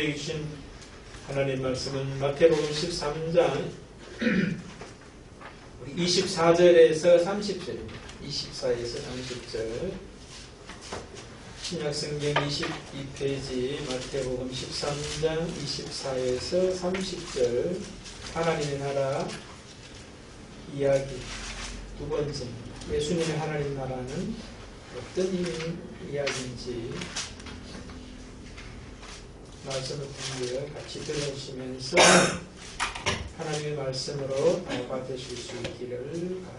우리에게 주신 하나님 말씀은 마태복음 13장 24절에서 30절입니다. 24에서 30절. 신약성경 22페이지 마태복음 13장 24에서 30절. 하나님의 나라 이야기 두 번째. 예수님의 하나님 나라는 어떤 이야기인지 말씀을 통해 같이 들으시면서 하나님의 말씀으로 받으실 수 있기를 바랍니다.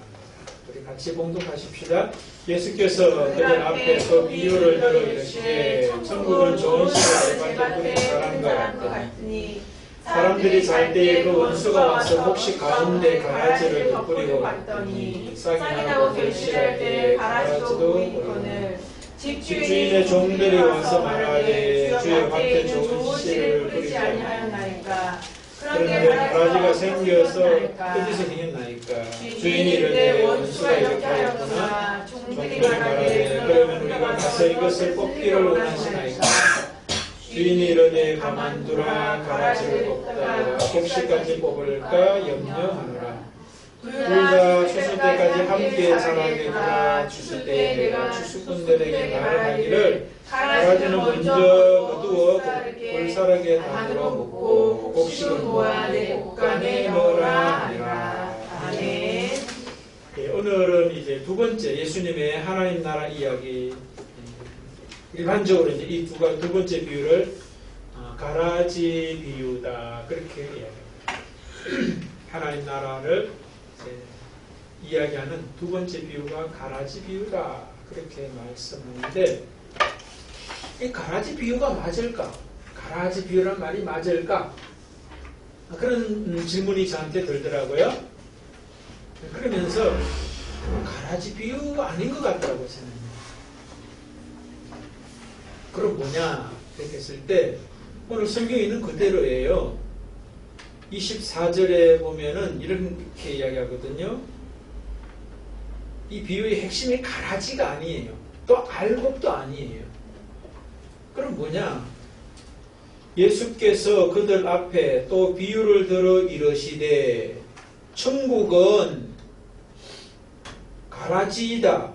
우리 같이 봉독하십시다. 예수께서 그들 앞에서 비유를 들어 이르시되 천국은 좋은 씨를 받은 사람과 같으니 사람들이 잘 때에 그 원수가 와서 혹시 가운데 가라지를 뿌리고 갔더니 싹이 나고 결실할 때에 가라지도 보이거늘 집주인의 종들이 와서 말하되 주의 밭에 좋은 씨를 뿌리지 아니하였나이까. 그런데 가라지가 생겨서 어디서 생겼나이까. 주인이 이르되 원수가 이렇게 하였구나. 종들이 말하되 그러면 우리가 가서 이것을 뽑기를 원하시나이까. 주인이 이르되 가만두라. 가라지를 뽑다가 곡식까지 뽑을까 염려하노라. 둘 다 추수 때까지 함께 자라게 두라. 추수 때에 내가 추수꾼들에게 말하기를 가라지는 먼저 거두어 불사르게 담으로 묻고 곡식은 모아 내 옷간에 넣으라 하니라. 아멘. 오늘은 이제 두 번째 예수님의 하나님 나라 이야기. 일반적으로 이제 이 두 번째 비유를 가라지 비유다 그렇게 이야기합니다. 하나님 나라를 이야기하는 두 번째 비유가 가라지 비유다 그렇게 말씀하는데 이 가라지 비유가 맞을까? 가라지 비유란 말이 맞을까? 그런 질문이 저한테 들더라고요. 그러면서 가라지 비유 아닌 것 같더라고요. 저는. 그럼 뭐냐? 이렇게 했을 때 오늘 성경에 있는 그대로예요. 24절에 보면은 이렇게 이야기하거든요. 이 비유의 핵심이 가라지가 아니에요. 또 알곡도 아니에요. 그럼 뭐냐? 예수께서 그들 앞에 또 비유를 들어 이르시되 천국은 가라지이다.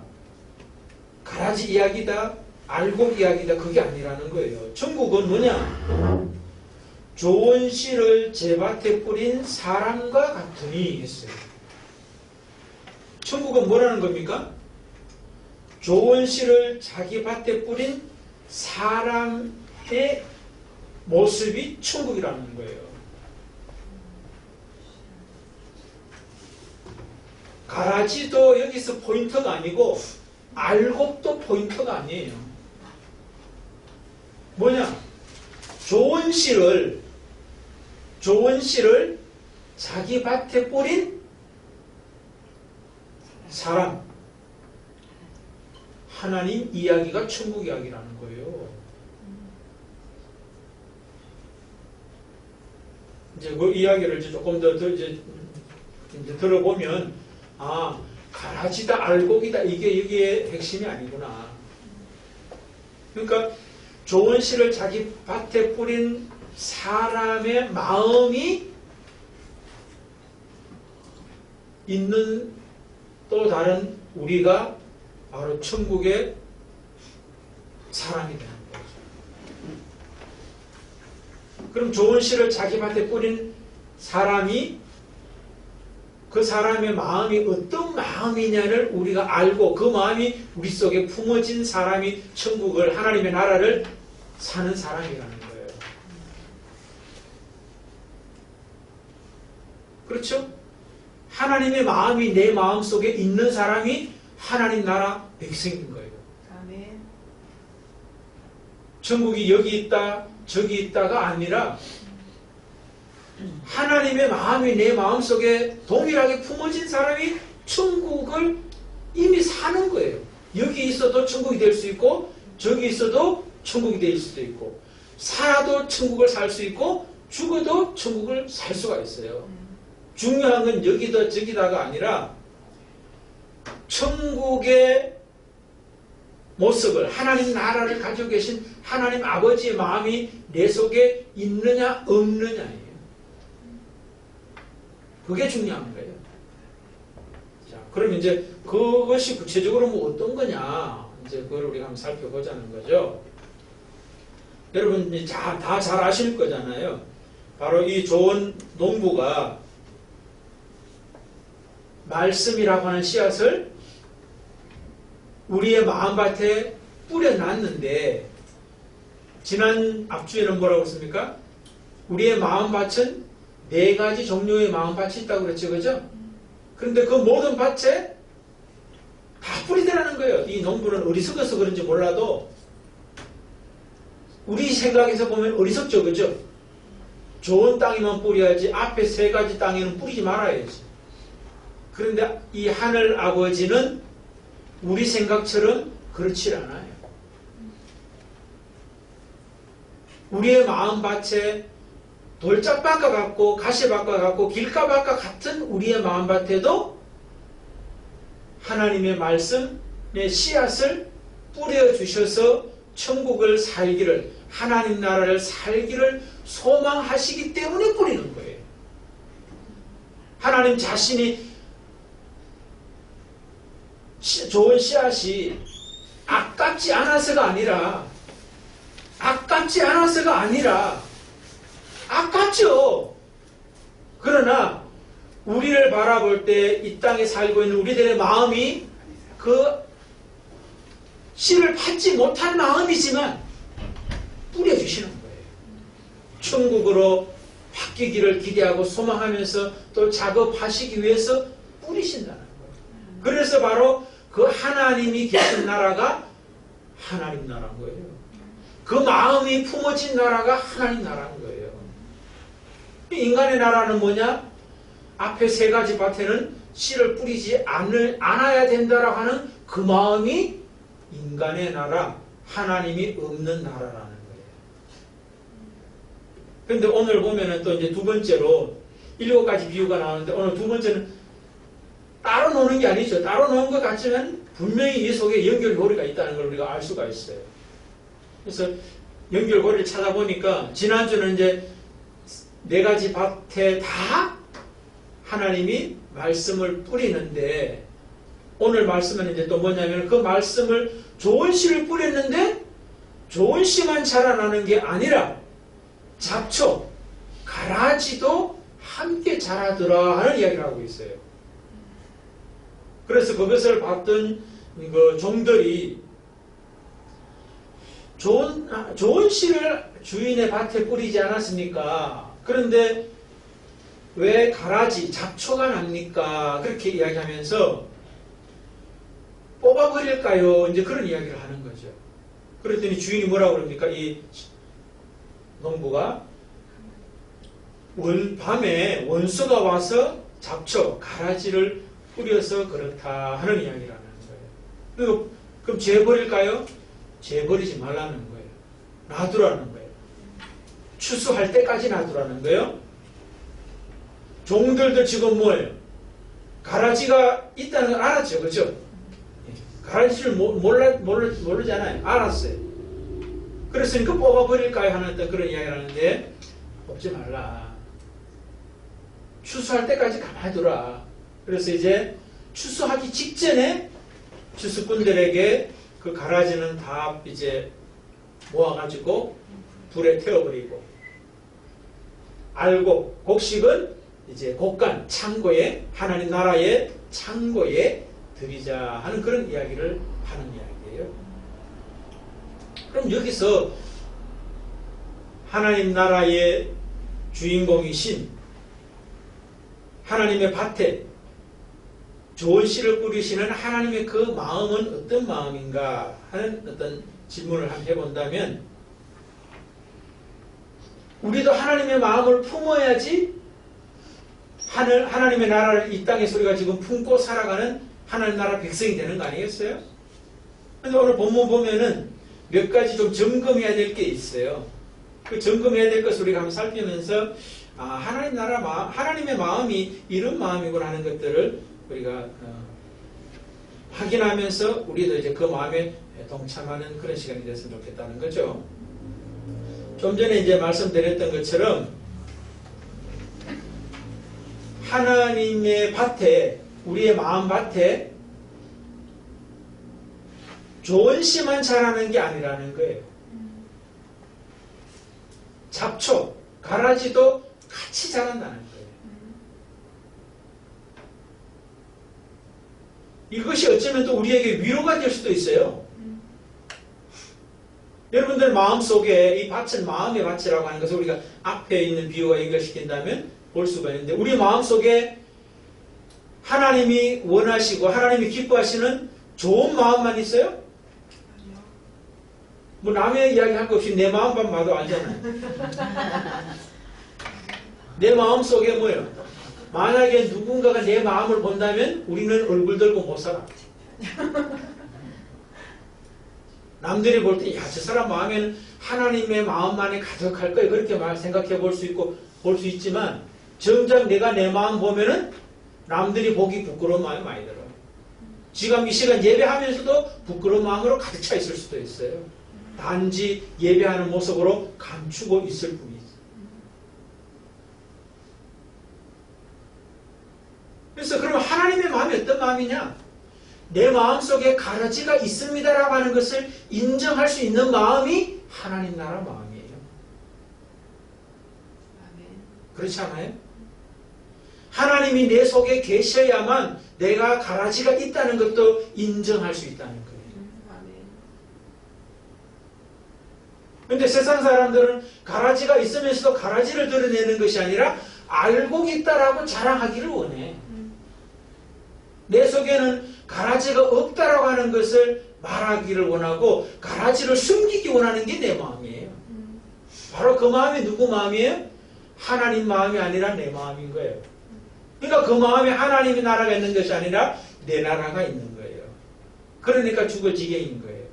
가라지 이야기다. 알곡 이야기다. 그게 아니라는 거예요. 천국은 뭐냐? 좋은 씨를 제 밭에 뿌린 사람과 같으니 했어요. 천국은 뭐라는 겁니까? 좋은 씨를 자기 밭에 뿌린 사람의 모습이 천국이라는 거예요. 가라지도 여기서 포인트가 아니고 알곡도 포인트가 아니에요. 뭐냐? 좋은 씨를 자기 밭에 뿌린 사람. 하나님 이야기가 천국 이야기라는 거예요. 이제 그 이야기를 이제 조금 더 이제 들어보면 가라지다 알곡이다 이게 여기에 핵심이 아니구나. 그러니까 좋은 씨를 자기 밭에 뿌린 사람의 마음이 있는 또 다른 우리가 바로 천국의 사람이 되는 거죠. 그럼 좋은 씨를 자기 밭에 뿌린 사람이 그 사람의 마음이 어떤 마음이냐를 우리가 알고 그 마음이 우리 속에 품어진 사람이 천국을 하나님의 나라를 사는 사람이라는 거예요. 그렇죠? 하나님의 마음이 내 마음 속에 있는 사람이 하나님 나라 백성인 거예요. 아멘. 천국이 여기 있다 저기 있다가 아니라 하나님의 마음이 내 마음속에 동일하게 품어진 사람이 천국을 이미 사는 거예요. 여기 있어도 천국이 될 수 있고 저기 있어도 천국이 될 수도 있고 살아도 천국을 살 수 있고 죽어도 천국을 살 수가 있어요. 중요한 건 여기다 저기다가 아니라 천국의 모습을, 하나님 나라를 가지고 계신 하나님 아버지의 마음이 내 속에 있느냐 없느냐예요. 그게 중요한 거예요. 자, 그럼 이제 그것이 구체적으로 뭐 어떤 거냐, 이제 그걸 우리가 한번 살펴보자는 거죠. 여러분 다 잘 아실 거잖아요. 바로 이 좋은 농부가 말씀이라고 하는 씨앗을 우리의 마음밭에 뿌려놨는데, 지난 앞주에는 뭐라고 했습니까? 우리의 마음밭은 4가지 종류의 마음밭이 있다고 그랬죠, 그죠? 그런데 그 모든 밭에 다 뿌리더라는 거예요. 이 농부는 어리석어서 그런지 몰라도, 우리 생각에서 보면 어리석죠, 그죠? 좋은 땅에만 뿌려야지 앞에 3가지 땅에는 뿌리지 말아야지. 그런데 이 하늘 아버지는 우리 생각처럼 그렇지 않아요. 우리의 마음밭에 돌짝밭과 같고 가시밭과 같고 길가밭과 같은 우리의 마음밭에도 하나님의 말씀의 씨앗을 뿌려주셔서 천국을 살기를, 하나님 나라를 살기를 소망하시기 때문에 뿌리는 거예요. 하나님 자신이 좋은 씨앗이 아깝지 않아서가 아니라 아깝죠. 그러나 우리를 바라볼 때 이 땅에 살고 있는 우리들의 마음이 그 씨를 받지 못할 마음이지만 뿌려주시는 거예요. 천국으로 바뀌기를 기대하고 소망하면서 또 작업하시기 위해서 뿌리신다는 거예요. 그래서 바로 그 하나님이 계신 나라가 하나님 나라인 거예요. 그 마음이 품어진 나라가 하나님 나라인 거예요. 인간의 나라는 뭐냐? 앞에 3가지 밭에는 씨를 뿌리지 않아야 된다라고 하는 그 마음이 인간의 나라, 하나님이 없는 나라라는 거예요. 그런데 오늘 보면은 또 이제 2번째로 7가지 비유가 나오는데, 오늘 2번째는 따로 노는 게 아니죠. 따로 노는 것 같지만 분명히 이 속에 연결고리가 있다는 걸 우리가 알 수가 있어요. 그래서 연결고리를 찾아보니까 지난주는 이제 4가지 밭에 다 하나님이 말씀을 뿌리는데, 오늘 말씀은 이제 또 뭐냐면 그 말씀을 좋은 씨를 뿌렸는데 좋은 씨만 자라나는 게 아니라 잡초, 가라지도 함께 자라더라 하는 이야기를 하고 있어요. 그래서 그것을 봤던 그 종들이 좋은 씨를 주인의 밭에 뿌리지 않았습니까? 그런데 왜 가라지, 잡초가 납니까? 그렇게 이야기하면서 뽑아버릴까요? 이제 그런 이야기를 하는 거죠. 그랬더니 주인이 뭐라고 그럽니까? 이 농부가 밤에 원수가 와서 잡초, 가라지를 뿌려서 그렇다 하는 이야기를 하는 거예요. 그럼 재버릴까요? 재버리지 말라는 거예요. 놔두라는 거예요. 추수할 때까지 놔두라는 거예요. 종들도 지금 뭐예요? 가라지가 있다는 걸 알았죠, 그렇죠? 가라지를 모르잖아요. 알았어요. 그랬으니까 뽑아버릴까요? 하는 그런 이야기를 하는데, 뽑지 말라. 추수할 때까지 가만히 두라. 그래서 이제 추수하기 직전에 추수꾼들에게 그 가라지는 다 이제 모아가지고 불에 태워버리고, 알고 곡식은 이제 곡간 창고에, 하나님 나라의 창고에 드리자 하는 그런 이야기를 하는 이야기예요. 그럼 여기서 하나님 나라의 주인공이신 하나님의 밭에 좋은 씨를 뿌리시는 하나님의 그 마음은 어떤 마음인가 하는 어떤 질문을 한번 해본다면, 우리도 하나님의 마음을 품어야지 하나님의 나라를 이 땅에서 우리가 지금 품고 살아가는 하나님 나라 백성이 되는 거 아니겠어요? 그런데 오늘 본문 보면은 몇 가지 좀 점검해야 될 게 있어요. 그 점검해야 될 것을 우리가 한번 살피면서, 하나님 나라 하나님의 마음이 이런 마음이구나 하는 것들을 우리가 확인하면서 우리도 이제 그 마음에 동참하는 그런 시간이 됐으면 좋겠다는 거죠. 좀 전에 이제 말씀드렸던 것처럼 하나님의 밭에, 우리의 마음 밭에 좋은 씨만 자라는 게 아니라는 거예요. 잡초, 가라지도 같이 자란다는 거예요. 이것이 어쩌면 또 우리에게 위로가 될 수도 있어요. 여러분들 마음속에 이 밭은 마음의 밭이라고 하는 것을 우리가 앞에 있는 비유와 연결시킨다면 볼 수가 있는데, 우리 마음속에 하나님이 원하시고 하나님이 기뻐하시는 좋은 마음만 있어요? 뭐 남의 이야기 할 것 없이 내 마음만 봐도 알잖아요. 내 마음속에 뭐예요? 만약에 누군가가 내 마음을 본다면 우리는 얼굴 들고 못 살아. 남들이 볼 때, 야, 저 사람 마음에는 하나님의 마음만이 가득할 거야. 그렇게 생각해 볼 수 있고, 볼 수 있지만, 정작 내가 내 마음 보면은 남들이 보기 부끄러운 마음이 많이 들어요. 지금 이 시간 예배하면서도 부끄러운 마음으로 가득 차 있을 수도 있어요. 단지 예배하는 모습으로 감추고 있을 뿐이죠. 그래서 그러면 하나님의 마음이 어떤 마음이냐? 내 마음속에 가라지가 있습니다라고 하는 것을 인정할 수 있는 마음이 하나님 나라 마음이에요. 그렇지 않아요? 하나님이 내 속에 계셔야만 내가 가라지가 있다는 것도 인정할 수 있다는 거예요. 그런데 세상 사람들은 가라지가 있으면서도 가라지를 드러내는 것이 아니라 알고 있다라고 자랑하기를 원해. 내 속에는 가라지가 없다라고 하는 것을 말하기를 원하고 가라지를 숨기기 원하는 게 내 마음이에요. 바로 그 마음이 누구 마음이에요? 하나님 마음이 아니라 내 마음인 거예요. 그러니까 그 마음에 하나님의 나라가 있는 것이 아니라 내 나라가 있는 거예요. 그러니까 죽을 지경인 거예요.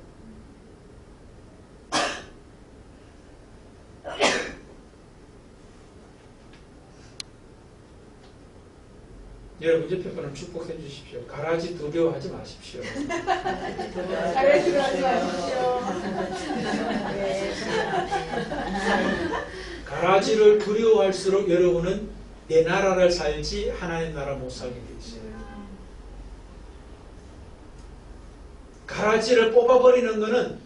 여러분 옆에 분은 축복해 주십시오. 가라지 두려워하지 마십시오. 가라지 두려워하지 마십시오. 가라지를 두려워할수록 여러분은 내 나라를 살지 하나님 나라 못 살게 돼 있어요. 가라지를 뽑아버리는 것은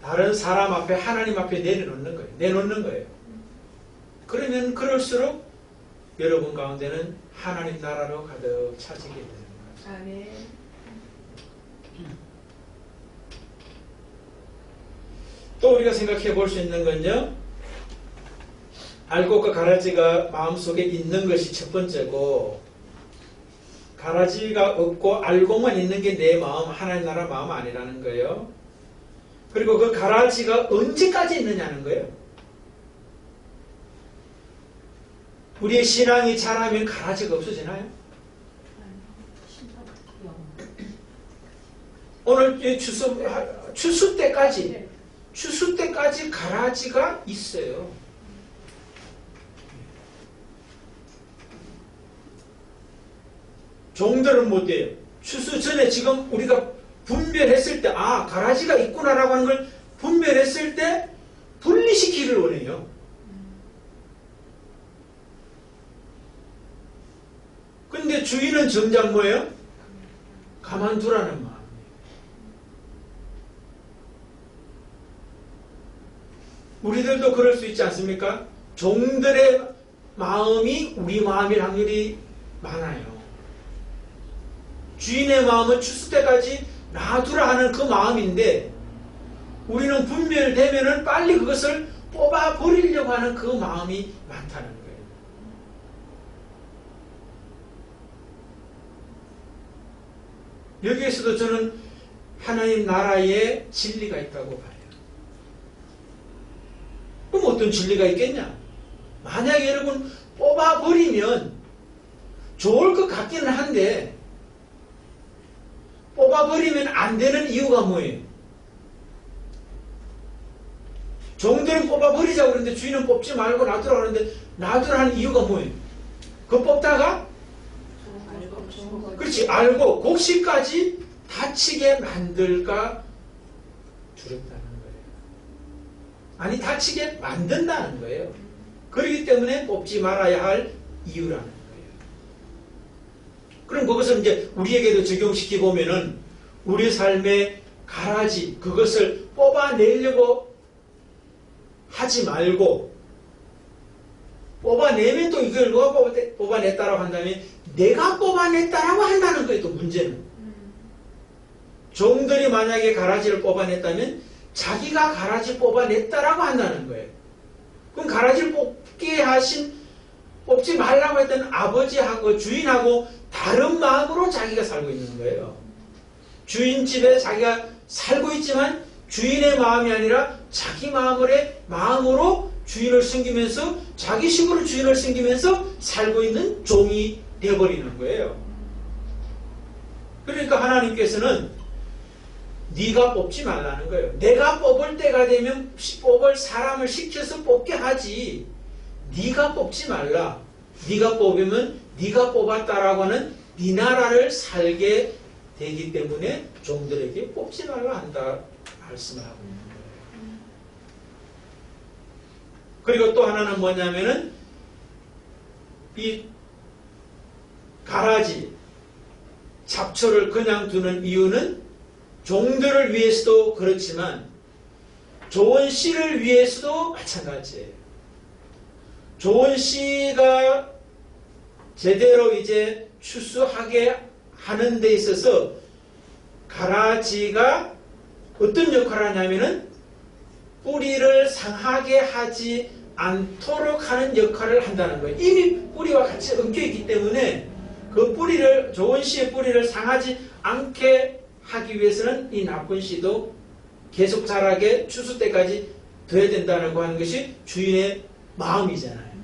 다른 사람 앞에 하나님 앞에 내려놓는 거예요. 내놓는 거예요. 그러면 그럴수록 여러분 가운데는 하나님 나라로 가득 차지게 되는 거예요. 아멘. 또 우리가 생각해 볼 수 있는 건요, 알곡과 가라지가 마음속에 있는 것이 첫 번째고, 가라지가 없고 알곡만 있는 게 내 마음, 하나님 나라 마음 아니라는 거예요. 그리고 그 가라지가 언제까지 있느냐는 거예요. 우리의 신앙이 자라면 가라지가 없어지나요? 오늘 추수 때까지 가라지가 있어요. 종들은 못해요. 추수 전에 지금 우리가 분별했을 때, 아, 가라지가 있구나라고 하는 걸 분별했을 때 분리시키기를 원해요. 근데 주인은 정작 뭐예요? 가만두라는 마음이에요. 우리들도 그럴 수 있지 않습니까? 종들의 마음이 우리 마음일 확률이 많아요. 주인의 마음은 추수 때까지 놔두라 하는 그 마음인데 우리는 분별되면은 빨리 그것을 뽑아 버리려고 하는 그 마음이 많다는 거예요. 여기에서도 저는 하나님 나라에 진리가 있다고 봐요. 그럼 어떤 진리가 있겠냐? 만약에 여러분 뽑아버리면 좋을 것 같기는 한데 뽑아버리면 안 되는 이유가 뭐예요? 종들은 뽑아버리자고 그러는데 주인은 뽑지 말고 놔두라고 그러는데 놔두라는 이유가 뭐예요? 그거 뽑다가 그렇지, 알고 곡식까지 다치게 만들까 두렵다는 거예요. 아니 다치게 만든다는 거예요. 그렇기 때문에 뽑지 말아야 할 이유라는 거예요. 그럼 그것을 이제 우리에게도 적용시키 보면은 우리 삶의 가라지 그것을 뽑아내려고 하지 말고 뽑아내면 또 이걸 누가 뽑아냈다라고 한다면 내가 뽑아냈다라고 한다는 거예요. 또 문제는 종들이 만약에 가라지를 뽑아냈다면 자기가 가라지 뽑아냈다라고 한다는 거예요. 그럼 가라지를 뽑지 말라고 했던 아버지하고 주인하고 다른 마음으로 자기가 살고 있는 거예요. 주인 집에 자기가 살고 있지만 주인의 마음이 아니라 자기 마음으로 주인을 섬기면서 자기 식으로 주인을 섬기면서 살고 있는 종이 되어버리는 거예요. 그러니까 하나님께서는 네가 뽑지 말라는 거예요. 내가 뽑을 때가 되면 뽑을 사람을 시켜서 뽑게 하지 네가 뽑지 말라. 네가 뽑으면 네가 뽑았다라고 하는 네 나라를 살게 되기 때문에 종들에게 뽑지 말라 한다 말씀을 하고 있는 거예요. 그리고 또 하나는 뭐냐면은 이 가라지 잡초를 그냥 두는 이유는 종들을 위해서도 그렇지만 좋은 씨를 위해서도 마찬가지예요. 좋은 씨가 제대로 이제 추수하게 하는 데 있어서 가라지가 어떤 역할을 하냐면은 뿌리를 상하게 하지 않도록 하는 역할을 한다는 거예요. 이미 뿌리와 같이 엉켜있기 때문에 그 뿌리를, 좋은 씨의 뿌리를 상하지 않게 하기 위해서는 이 나쁜 씨도 계속 자라게 추수 때까지 둬야 된다는 하는 것이 주인의 마음이잖아요.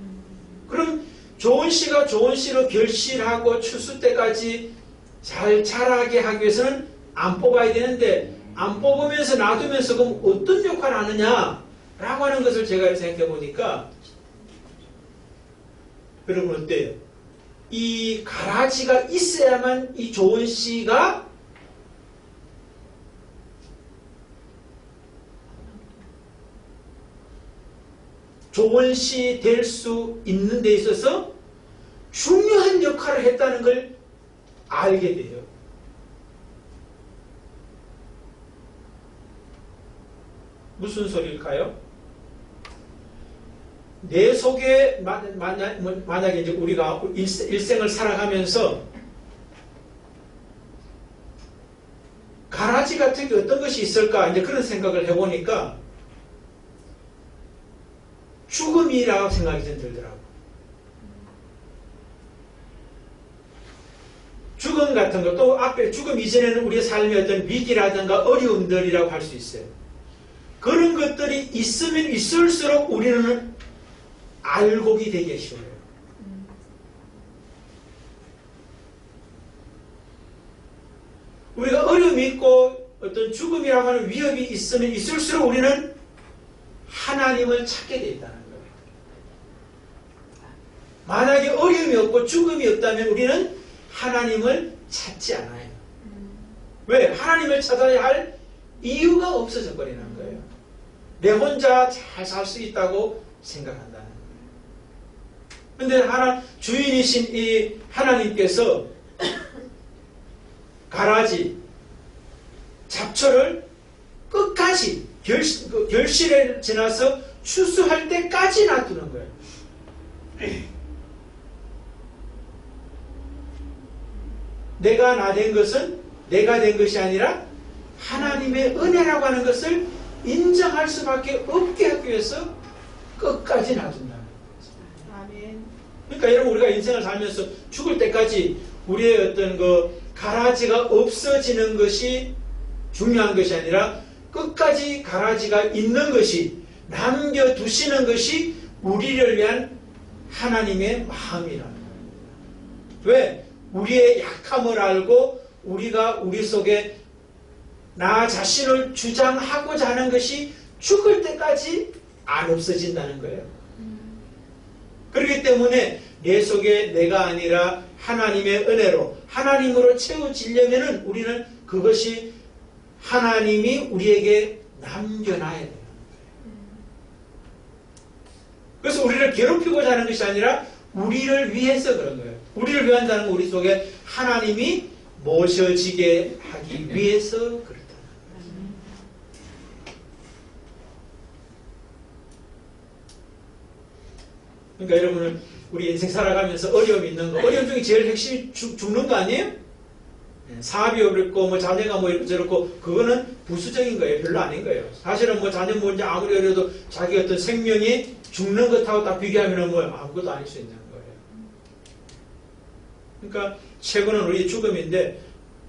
그럼 좋은 씨가 좋은 씨로 결실하고 추수 때까지 잘 자라게 하기 위해서는 안 뽑아야 되는데 안 뽑으면서 놔두면서 그럼 어떤 역할을 하느냐 라고 하는 것을 제가 생각해 보니까 여러분 어때요? 이 가라지가 있어야만 이 좋은 씨가 좋은 씨 될 수 있는 데 있어서 중요한 역할을 했다는 걸 알게 돼요. 무슨 소리일까요? 내 속에 만약에 이제 우리가 일생을 살아가면서 가라지 같은 게 어떤 것이 있을까 이제 그런 생각을 해보니까 죽음이라고 생각이 좀 들더라고요. 죽음 같은 것, 또 앞에 죽음 이전에는 우리의 삶의 어떤 위기라든가 어려움들이라고 할 수 있어요. 그런 것들이 있으면 있을수록 우리는 알곡이 되기 쉬워요. 우리가 어려움이 있고 어떤 죽음이라고 하는 위협이 있으면 있을수록 우리는 하나님을 찾게 되어 있다는 거예요. 만약에 어려움이 없고 죽음이 없다면 우리는 하나님을 찾지 않아요. 왜? 하나님을 찾아야 할 이유가 없어져 버리는 거예요. 내 혼자 잘 살 수 있다고 생각한다는 거예요. 그런데 주인이신 이 하나님께서 가라지, 잡초를 끝까지 결실에 지나서 추수할 때까지 놔두는 거예요. 내가 나 된 것은 내가 된 것이 아니라 하나님의 은혜라고 하는 것을 인정할 수밖에 없게 하기 위해서 끝까지 놔둔다는 거예요. 아멘. 그러니까 여러분 우리가 인생을 살면서 죽을 때까지 우리의 어떤 그 가라지가 없어지는 것이 중요한 것이 아니라 끝까지 가라지가 있는 것이 남겨두시는 것이 우리를 위한 하나님의 마음이라는 거예요. 왜? 우리의 약함을 알고 우리가 우리 속에 나 자신을 주장하고자 하는 것이 죽을 때까지 안 없어진다는 거예요. 그렇기 때문에 내 속에 내가 아니라 하나님의 은혜로 하나님으로 채워지려면은 우리는 그것이 하나님이 우리에게 남겨놔야 돼요. 그래서 우리를 괴롭히고자 하는 것이 아니라 우리를 위해서 그런 거예요. 우리를 위한다는 건 우리 속에 하나님이 모셔지게 하기 위해서 그렇다. 그러니까 여러분은 우리 인생 살아가면서 어려움이 있는 거, 어려움 중에 제일 핵심이 죽는 거 아니에요? 사업이 어렵고 뭐 자녀가 뭐 이렇고 저렇고 그거는 부수적인 거예요. 별로 아닌 거예요. 사실은 뭐 자녀 뭐 이제 아무리 어려도 자기 어떤 생명이 죽는 것하고 딱 비교하면 뭐 아무것도 아닐 수 있는 거예요. 그러니까 최고는 우리의 죽음인데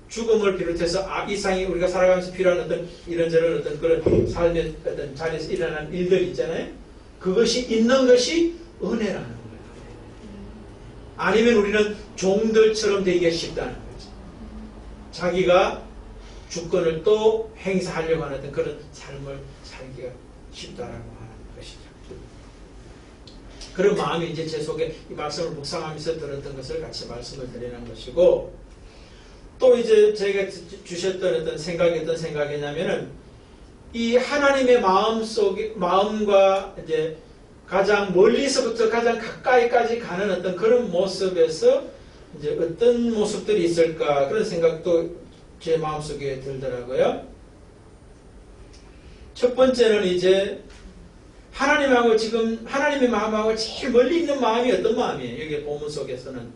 죽음을 비롯해서 이상이 우리가 살아가면서 필요한 어떤 이런저런 어떤 그런 삶의 어떤 자리에서 일어나는 일들 있잖아요. 그것이 있는 것이 은혜라는 거예요. 아니면 우리는 종들처럼 되기가 쉽다는 거예요. 자기가 주권을 또 행사하려고 하는 어떤 그런 삶을 살기가 쉽다라고 하는 것이죠. 그런 마음이 이제 제 속에 이 말씀을 묵상하면서 들었던 것을 같이 말씀을 드리는 것이고, 또 이제 제가 주셨던 어떤 생각이 어떤 생각이냐면은 이 하나님의 마음과 이제 가장 멀리서부터 가장 가까이까지 가는 어떤 그런 모습에서 이제 어떤 모습들이 있을까 그런 생각도 제 마음속에 들더라고요. 첫 번째는 이제 하나님하고 지금 하나님의 마음하고 제일 멀리 있는 마음이 어떤 마음이에요? 여기 본문 속에서는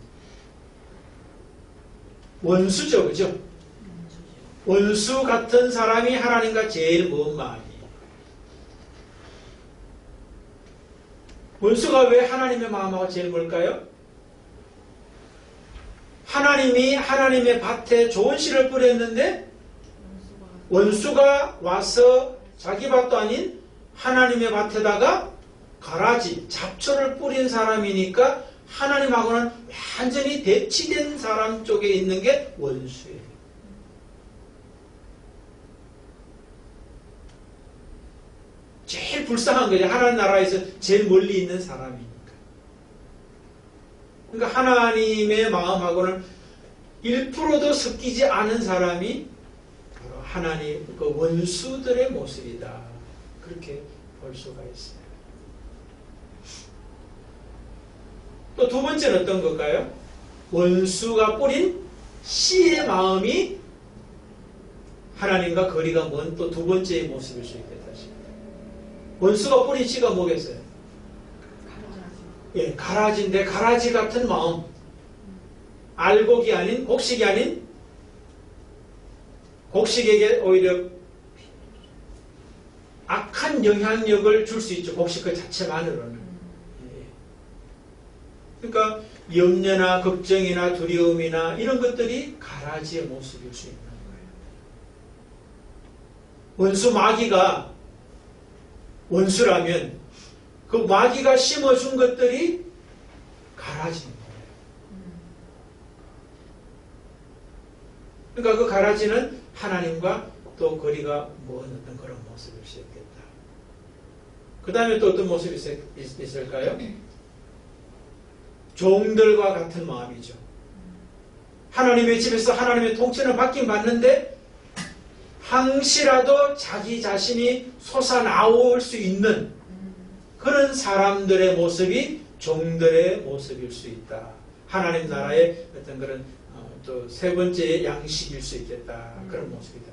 원수죠, 그죠? 원수 같은 사람이 하나님과 제일 먼 마음이에요. 원수가 왜 하나님의 마음하고 제일 멀까요? 하나님이 하나님의 밭에 좋은 씨를 뿌렸는데 원수가 와서 자기 밭도 아닌 하나님의 밭에다가 가라지, 잡초를 뿌린 사람이니까 하나님하고는 완전히 대치된 사람 쪽에 있는 게 원수예요. 제일 불쌍한 거죠. 하나님 나라에서 제일 멀리 있는 사람이니까. 그러니까 하나님의 마음하고는 1%도 섞이지 않은 사람이 바로 하나님 그 원수들의 모습이다. 그렇게 볼 수가 있어요. 또 두 번째는 어떤 걸까요? 원수가 뿌린 씨의 마음이 하나님과 거리가 먼 또 두 번째의 모습일 수 있겠다. 원수가 뿌린 씨가 뭐겠어요? 예, 가라지인데 가라지 같은 마음, 알곡이 아닌, 곡식이 아닌, 곡식에게 오히려 악한 영향력을 줄 수 있죠. 곡식 그 자체만으로는. 그러니까 염려나 걱정이나 두려움이나 이런 것들이 가라지의 모습일 수 있는 거예요. 원수 마귀가 원수라면 그 마귀가 심어준 것들이 가라지인 거예요. 그러니까 그 가라지는 하나님과 또 거리가 먼 어떤 그런 모습일 수 있겠다. 그 다음에 또 어떤 모습이 있을까요? 종들과 같은 마음이죠. 하나님의 집에서 하나님의 통치는 받긴 받는데 항시라도 자기 자신이 솟아나올 수 있는 그런 사람들의 모습이 종들의 모습일 수 있다. 하나님 나라의 어떤 그런 또 세 번째 양식일 수 있겠다. 그런 모습이다.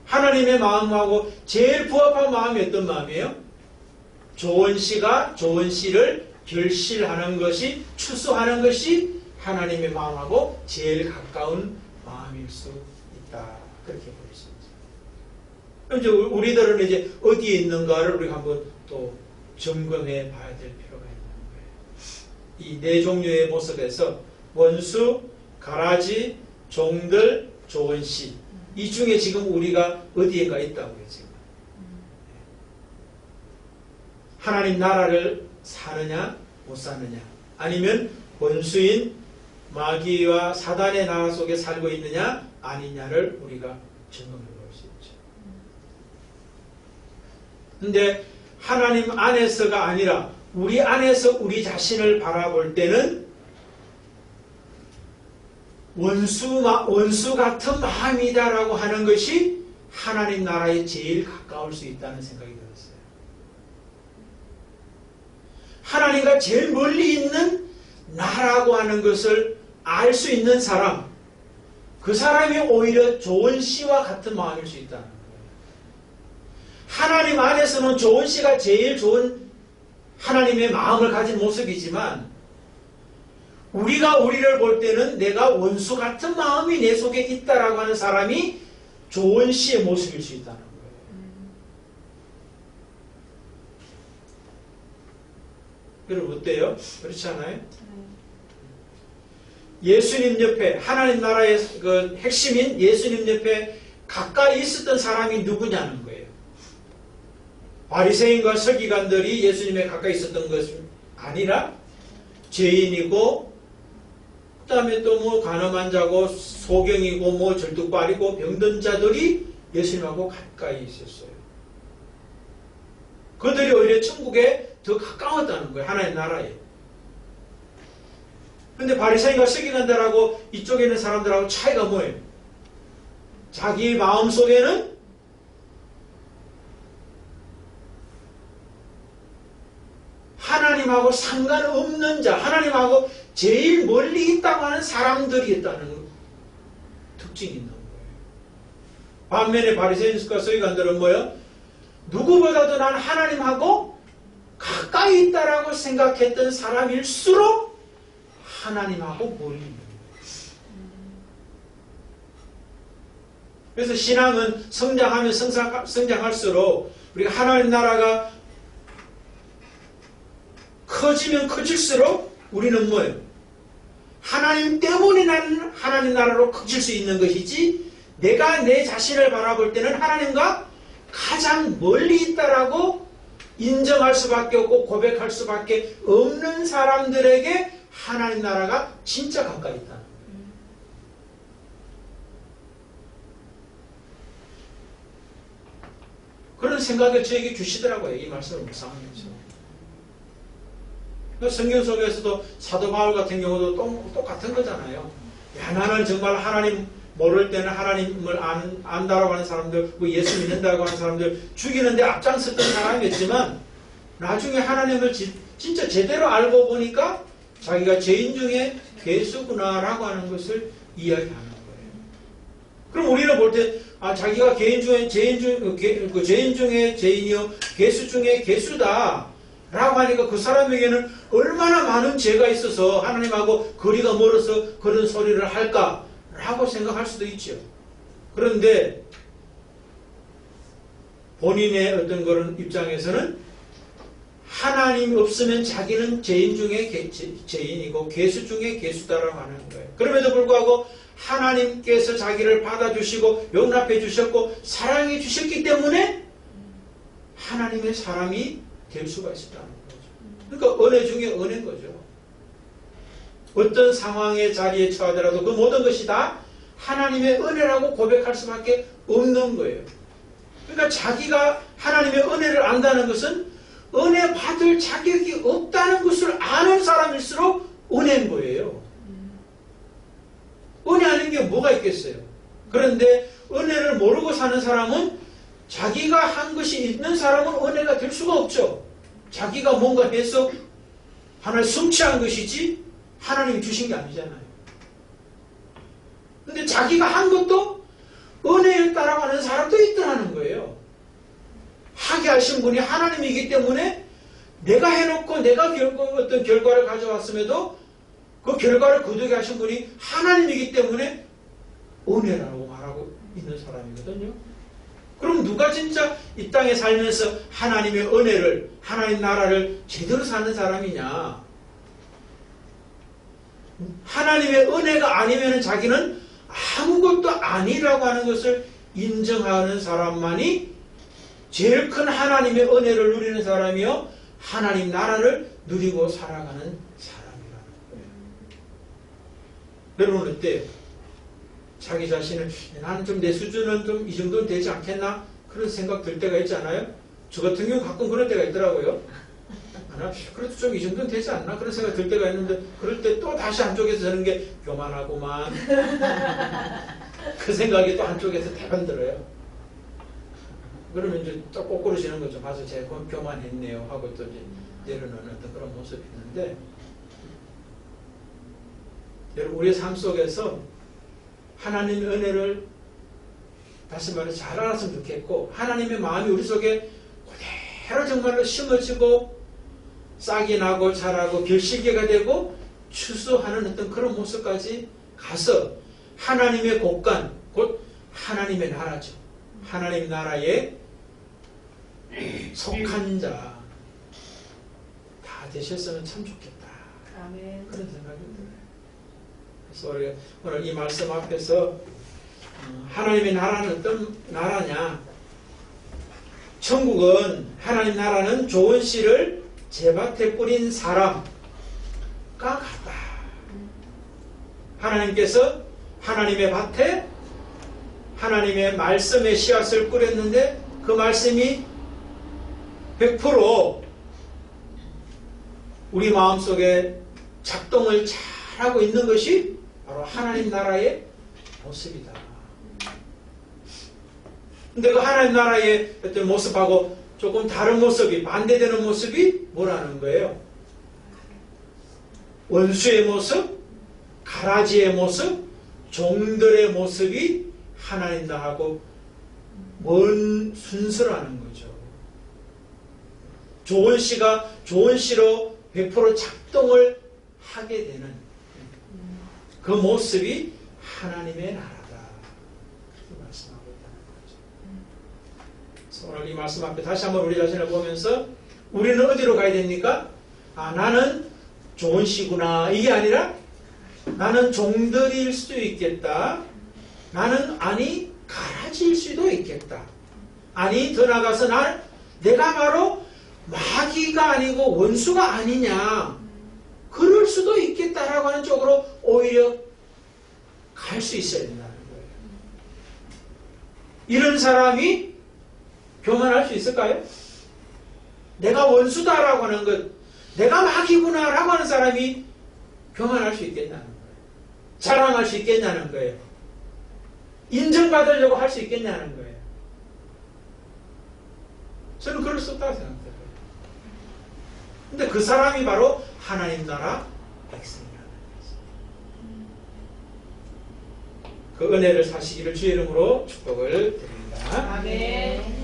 하나님의 마음하고 제일 부합한 마음이 어떤 마음이에요? 좋은 씨가 좋은 씨를 결실하는 것이, 추수하는 것이 하나님의 마음하고 제일 가까운 마음일 수 있다. 그렇게 볼 수 있죠. 이제 우리들은 이제 어디에 있는가를 우리가 한번 또 점검해 봐야 될 필요가 있는 거예요. 이 네 종류의 모습에서 원수, 가라지, 종들, 좋은 씨. 이 중에 지금 우리가 어디에가 있다고요, 지금. 하나님 나라를 사느냐, 못 사느냐. 아니면 원수인 마귀와 사단의 나라 속에 살고 있느냐, 아니냐를 우리가 점검해 볼 수 있죠. 근데 하나님 안에서가 아니라 우리 안에서 우리 자신을 바라볼 때는 원수 같은 마음이다라고 하는 것이 하나님 나라에 제일 가까울 수 있다는 생각이 들었어요. 하나님과 제일 멀리 있는 나라고 하는 것을 알 수 있는 사람, 그 사람이 오히려 좋은 씨와 같은 마음일 수 있다는 거예요. 하나님 안에서는 좋은 씨가 제일 좋은 하나님의 마음을 가진 모습이지만 우리가 우리를 볼 때는 내가 원수 같은 마음이 내 속에 있다라고 하는 사람이 좋은 씨의 모습일 수 있다는 거예요. 여러분 어때요? 그렇지 않아요? 예수님 옆에 하나님 나라의 그 핵심인 예수님 옆에 가까이 있었던 사람이 누구냐는 거예요. 바리새인과 서기관들이 예수님에 가까이 있었던 것이 아니라 죄인이고 그 다음에 또 뭐 간음한 자고 소경이고 뭐 절뚝발이고 병든 자들이 예수님하고 가까이 있었어요. 그들이 오히려 천국에 더 가까웠다는 거예요. 하나님 나라에. 근데 바리새인과 서기관들하고 이쪽에 있는 사람들하고 차이가 뭐예요? 자기 마음속에는 하나님하고 상관없는 자, 하나님하고 제일 멀리 있다고 하는 사람들이 있다는 특징이 있는 거예요. 반면에 바리새인과 서기관들은 뭐예요? 누구보다도 난 하나님하고 가까이 있다라고 생각했던 사람일수록 하나님하고 멀리 있는 거예요. 그래서 신앙은 성장하면 성장할수록 우리가 하나님 나라가 커지면 커질수록 우리는 뭐예요? 하나님 때문에 나는 하나님 나라로 커질 수 있는 것이지 내가 내 자신을 바라볼 때는 하나님과 가장 멀리 있다라고 인정할 수밖에 없고 고백할 수밖에 없는 사람들에게 하나님 나라가 진짜 가까이 있다는 거예요. 그런 생각을 저에게 주시더라고요. 이 말씀을 묵상하면서. 성경 속에서도 사도 바울 같은 경우도 똑같은 거잖아요. 야, 나는 정말 하나님 모를 때는 하나님을 안다라고 하는 사람들, 예수 믿는다고 하는 사람들 죽이는데 앞장섰던 사람이었지만 나중에 하나님을 진짜 제대로 알고 보니까 자기가 죄인 중에 괴수구나라고 하는 것을 이야기하는 거예요. 그럼 우리는 볼 때 자기가 죄인 중에 죄인이요 괴수 중에 괴수다 라고 하니까 그 사람에게는 얼마나 많은 죄가 있어서 하나님하고 거리가 멀어서 그런 소리를 할까 라고 생각할 수도 있죠. 그런데 본인의 어떤 그런 입장에서는 하나님이 없으면 자기는 죄인 중에 죄인이고 괴수 중에 괴수다라고 하는 거예요. 그럼에도 불구하고 하나님께서 자기를 받아주시고 용납해 주셨고 사랑해 주셨기 때문에 하나님의 사람이 될 수가 있었다는 거죠. 그러니까 은혜 중에 은혜인 거죠. 어떤 상황의 자리에 처하더라도 그 모든 것이 다 하나님의 은혜라고 고백할 수밖에 없는 거예요. 그러니까 자기가 하나님의 은혜를 안다는 것은 은혜 받을 자격이 없다는 것을 아는 사람일수록 은혜인 거예요. 은혜 아닌 게 뭐가 있겠어요. 그런데 은혜를 모르고 사는 사람은 자기가 한 것이 있는 사람은 은혜가 될 수가 없죠. 자기가 뭔가 해서 하나를 성취한 것이지 하나님이 주신 게 아니잖아요. 근데 자기가 한 것도 은혜였다라고 하는 사람도 있더라는 거예요. 하게 하신 분이 하나님이기 때문에 내가 해놓고 내가 어떤 결과를 가져왔음에도 그 결과를 거두게 하신 분이 하나님이기 때문에 은혜라고 말하고 있는 사람이거든요. 그럼 누가 진짜 이 땅에 살면서 하나님의 은혜를, 하나님 나라를 제대로 사는 사람이냐? 하나님의 은혜가 아니면 자기는 아무것도 아니라고 하는 것을 인정하는 사람만이 제일 큰 하나님의 은혜를 누리는 사람이요 하나님 나라를 누리고 살아가는 사람이라는 거예요. 여러분 어때요? 자기 자신을 나는 좀 내 수준은 좀 이 정도는 되지 않겠나? 그런 생각 들 때가 있지 않아요? 저 같은 경우 가끔 그럴 때가 있더라고요. 그래도 좀 이 정도는 되지 않나? 그런 생각 들 때가 있는데 그럴 때 또 다시 한쪽에서 드는 게 교만하고만 그 생각이 또 한쪽에서 대번 들어요. 그러면 이제 또 거꾸로 지는 거죠. 봐서 제가 교만했네요 하고 또 이제 내려놓는 어떤 그런 모습이 있는데, 여러분 우리의 삶 속에서 하나님의 은혜를 다시 말해 잘 알았으면 좋겠고, 하나님의 마음이 우리 속에 그대로 정말로 심어지고 싹이 나고 자라고 결실계가 되고 추수하는 어떤 그런 모습까지 가서 하나님의 곳간, 곧 하나님의 나라죠. 하나님 나라에 속한 자 다 되셨으면 참 좋겠다. 아멘. 그런 생각이 들어요. 그래서 우리가 오늘 이 말씀 앞에서 하나님의 나라는 어떤 나라냐? 천국은, 하나님 나라는 좋은 씨를 제밭에 뿌린 사람과 같다. 하나님께서 하나님의 밭에 하나님의 말씀의 씨앗을 뿌렸는데 그 말씀이 100% 우리 마음속에 작동을 잘하고 있는 것이 바로 하나님 나라의 모습이다. 근데 그 하나님 나라의 어떤 모습하고 조금 다른 모습이, 반대되는 모습이 뭐라는 거예요? 원수의 모습, 가라지의 모습, 종들의 모습이 하나님 나라하고 먼 순서라는 거죠. 좋은 씨가 좋은 씨로 100% 작동을 하게 되는 그 모습이 하나님의 나라다. 그렇게 말씀하고 있다는 거죠. 그래서 오늘 이 말씀 앞에 다시 한번 우리 자신을 보면서 우리는 어디로 가야 됩니까? 아, 나는 좋은 씨구나. 이게 아니라 나는 종들일 수도 있겠다. 나는 아니 가라지일 수도 있겠다. 아니 더 나아가서 내가 바로 마귀가 아니고 원수가 아니냐. 그럴 수도 있겠다라고 하는 쪽으로 오히려 갈 수 있어야 된다는 거예요. 이런 사람이 교만할 수 있을까요? 내가 원수다라고 하는 것, 내가 마귀구나라고 하는 사람이 교만할 수 있겠냐는 거예요. 자랑할 수 있겠냐는 거예요. 인정받으려고 할 수 있겠냐는 거예요. 저는 그럴 수 없다고 생각해요. 근데 그 사람이 바로 하나님 나라 백성이라는 거죠. 그 은혜를 사시기를 주의 이름으로 축복을 드립니다. 아멘.